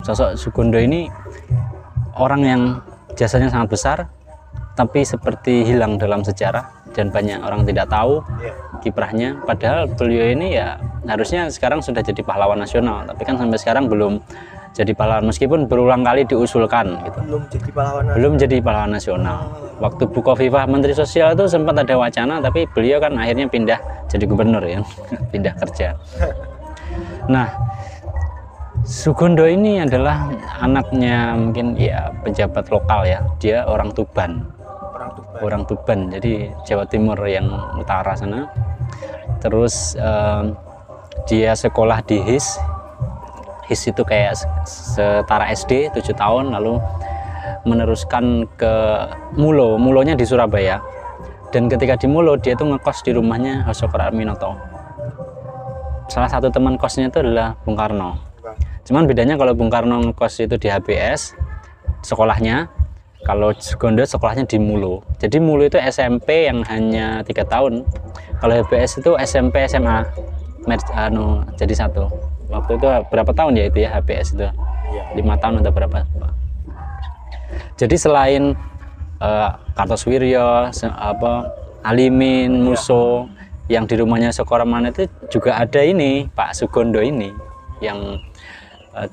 sosok Sugondo ini orang yang jasanya sangat besar, tapi seperti hilang dalam sejarah dan banyak orang tidak tahu kiprahnya. Padahal beliau ini ya harusnya sekarang sudah jadi pahlawan nasional, tapi kan sampai sekarang belum jadi pahlawan meskipun berulang kali diusulkan gitu. Belum jadi pahlawan nasional. Waktu Bu Khofifah Menteri Sosial itu sempat ada wacana, tapi beliau kan akhirnya pindah jadi gubernur ya, pindah kerja. Nah, Sugondo ini adalah anaknya mungkin ya pejabat lokal ya. Dia orang Tuban. Orang Tuban, jadi Jawa Timur yang utara sana. Terus dia sekolah di HIS. HIS itu kayak setara SD 7 tahun, lalu meneruskan ke Mulo. Mulonya di Surabaya. Dan ketika di Mulo dia itu ngekos di rumahnya Hasokar Aminoto. Salah satu teman kosnya itu adalah Bung Karno. Cuman bedanya kalau Bung Karno ngekos itu di HBS sekolahnya, kalau Sugondo sekolahnya di Mulo. Jadi Mulo itu SMP yang hanya 3 tahun. Kalau HBS itu SMP SMA jadi satu. Waktu itu berapa tahun ya itu ya HBS itu? 5 tahun atau berapa? Jadi selain Kartosuwiryo, Alimin, Muso yang di rumahnya Soekarman itu juga ada ini Pak Sugondo ini yang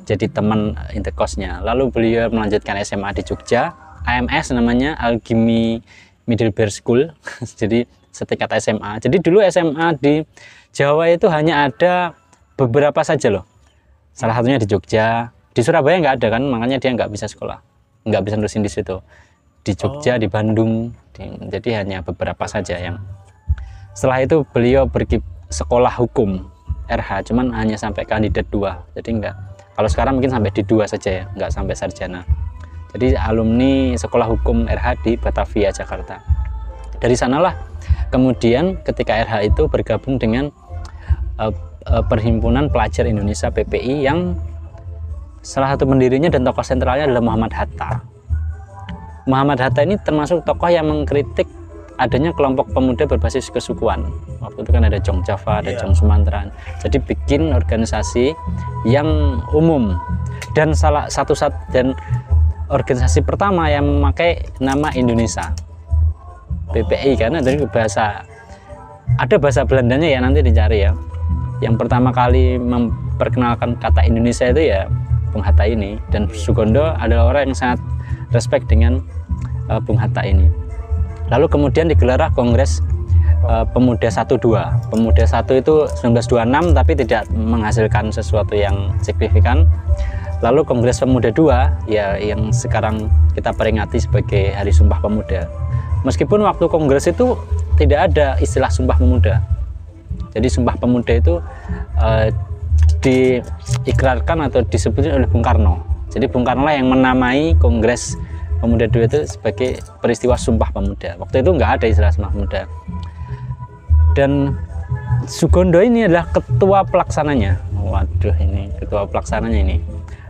jadi teman interkosnya. Lalu beliau melanjutkan SMA di Jogja, AMS namanya, Algimi Middlebury School. Jadi setingkat SMA. Jadi dulu SMA di Jawa itu hanya ada beberapa saja loh. Salah satunya di Jogja. Di Surabaya nggak ada kan, makanya dia nggak bisa sekolah, nggak bisa nerusin di situ. Di Jogja, di Bandung, jadi hanya beberapa saja yang. Setelah itu beliau pergi sekolah hukum RH, cuman hanya sampai kandidat 2. Jadi nggak. Kalau sekarang mungkin sampai di 2 saja ya, nggak sampai sarjana. Jadi alumni sekolah hukum RH di Batavia, Jakarta. Dari sanalah kemudian ketika RH itu bergabung dengan Perhimpunan Pelajar Indonesia PPI yang salah satu pendirinya dan tokoh sentralnya adalah Muhammad Hatta. Muhammad Hatta ini termasuk tokoh yang mengkritik adanya kelompok pemuda berbasis kesukuan. Waktu itu kan ada Jong Java, ada Jong Sumatera. Jadi bikin organisasi yang umum dan dan organisasi pertama yang memakai nama Indonesia. PPI karena dari ada bahasa Belandanya ya, nanti dicari ya. Yang pertama kali memperkenalkan kata Indonesia itu ya Bung Hatta ini, dan Sugondo adalah orang yang sangat respect dengan Bung Hatta ini. Lalu kemudian digelarlah Kongres Pemuda 1-2. Pemuda 1 itu 1926 tapi tidak menghasilkan sesuatu yang signifikan. Lalu Kongres Pemuda 2 ya yang sekarang kita peringati sebagai Hari Sumpah Pemuda. Meskipun waktu kongres itu tidak ada istilah Sumpah Pemuda. Jadi Sumpah Pemuda itu diikrarkan atau disebutin oleh Bung Karno. Jadi Bung Karno lah yang menamai Kongres Pemuda 2 itu sebagai peristiwa Sumpah Pemuda. Waktu itu nggak ada istilah Sumpah Pemuda. Dan Sugondo ini adalah ketua pelaksananya. Waduh, ini ketua pelaksananya ini.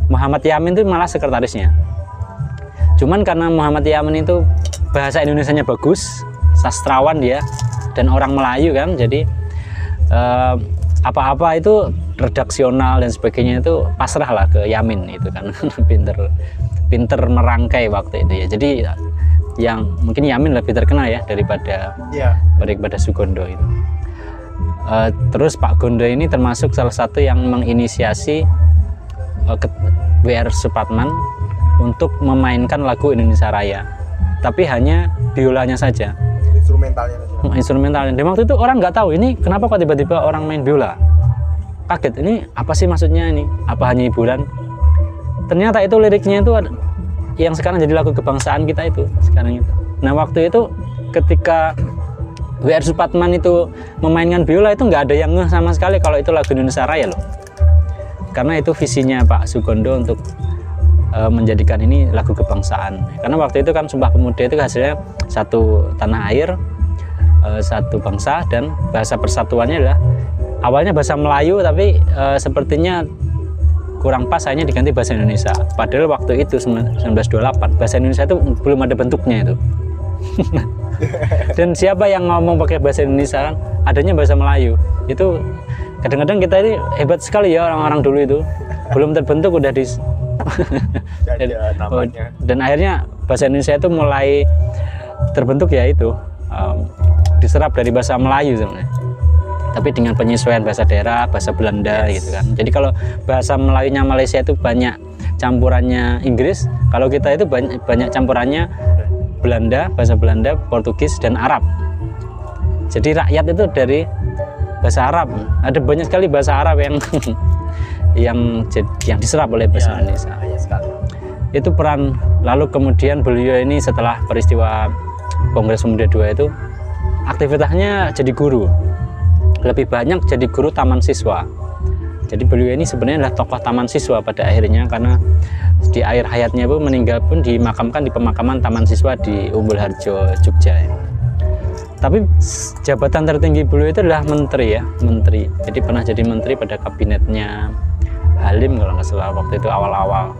Muhammad Yamin itu malah sekretarisnya. Cuman karena Muhammad Yamin itu bahasa Indonesianya bagus, sastrawan dia, dan orang Melayu kan, jadi apa-apa itu redaksional dan sebagainya itu pasrah lah ke Yamin itu kan. pinter merangkai waktu itu ya. Jadi yang mungkin Yamin lebih terkenal ya daripada Sugondo itu. Terus Pak Gondo ini termasuk salah satu yang menginisiasi W.R. Supratman untuk memainkan lagu Indonesia Raya, tapi hanya biolanya saja, instrumentalnya. Dan waktu itu orang nggak tahu ini kenapa kok tiba-tiba orang main biola, kaget, ini apa sih maksudnya, ini apa hanya hiburan. Ternyata itu liriknya itu yang sekarang jadi lagu kebangsaan kita itu sekarang itu. Nah waktu itu ketika W.R. Supratman itu memainkan biola itu nggak ada yang ngeh sama sekali kalau itu lagu Indonesia Raya loh, karena itu visinya Pak Sugondo untuk menjadikan ini lagu kebangsaan. Karena waktu itu kan Sumpah Pemuda itu hasilnya satu tanah air, satu bangsa, dan bahasa persatuannya adalah awalnya bahasa Melayu tapi sepertinya kurang pas, akhirnya diganti bahasa Indonesia. Padahal waktu itu 1928 bahasa Indonesia itu belum ada bentuknya itu. Dan siapa yang ngomong pakai bahasa Indonesia kan adanya bahasa Melayu. Itu kadang-kadang kita ini hebat sekali ya, orang-orang dulu itu belum terbentuk udah Ada namanya. Dan akhirnya bahasa Indonesia itu mulai terbentuk ya itu diserap dari bahasa Melayu sebenarnya, tapi dengan penyesuaian bahasa daerah, bahasa Belanda gitu kan. Jadi kalau bahasa Melayunya Malaysia itu banyak campurannya Inggris, kalau kita itu banyak campurannya Belanda, bahasa Belanda, Portugis dan Arab. Jadi rakyat itu dari bahasa Arab. Ada banyak sekali bahasa Arab yang diserap oleh bahasa Indonesia. Itu peran. Lalu kemudian beliau ini setelah peristiwa Kongres Pemuda II itu aktivitasnya jadi guru. Lebih banyak jadi guru taman siswa. Jadi beliau ini sebenarnya adalah tokoh taman siswa pada akhirnya, karena di akhir hayatnya pun meninggal pun dimakamkan di pemakaman Taman Siswa di Umbul Harjo, Jogja. Tapi jabatan tertinggi beliau itu adalah menteri ya, menteri. Jadi pernah jadi menteri pada kabinetnya Halim kalau nggak salah waktu itu awal-awal.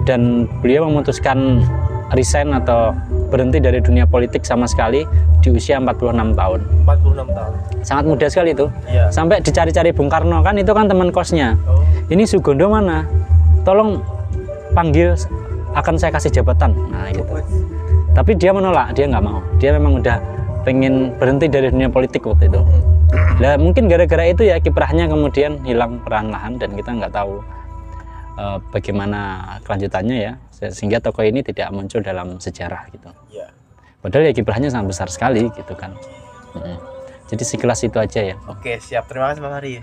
Dan beliau memutuskan resign atau berhenti dari dunia politik sama sekali di usia 46 tahun. 46 tahun. Sangat muda sekali itu. Iya. Sampai dicari-cari Bung Karno, kan itu kan teman kosnya. Oh. Ini Sugondo mana? Tolong panggil, akan saya kasih jabatan. Nah gitu. Tapi dia menolak, dia nggak mau. Dia memang udah pengen berhenti dari dunia politik waktu itu. Nah, mungkin gara-gara itu ya kiprahnya kemudian hilang perlahan-lahan dan kita nggak tahu bagaimana kelanjutannya ya, sehingga tokoh ini tidak muncul dalam sejarah gitu. Ya. Padahal ya kiprahnya sangat besar sekali gitu kan. Jadi sekilas itu aja ya. Oke, siap. Terima kasih Mas Hari.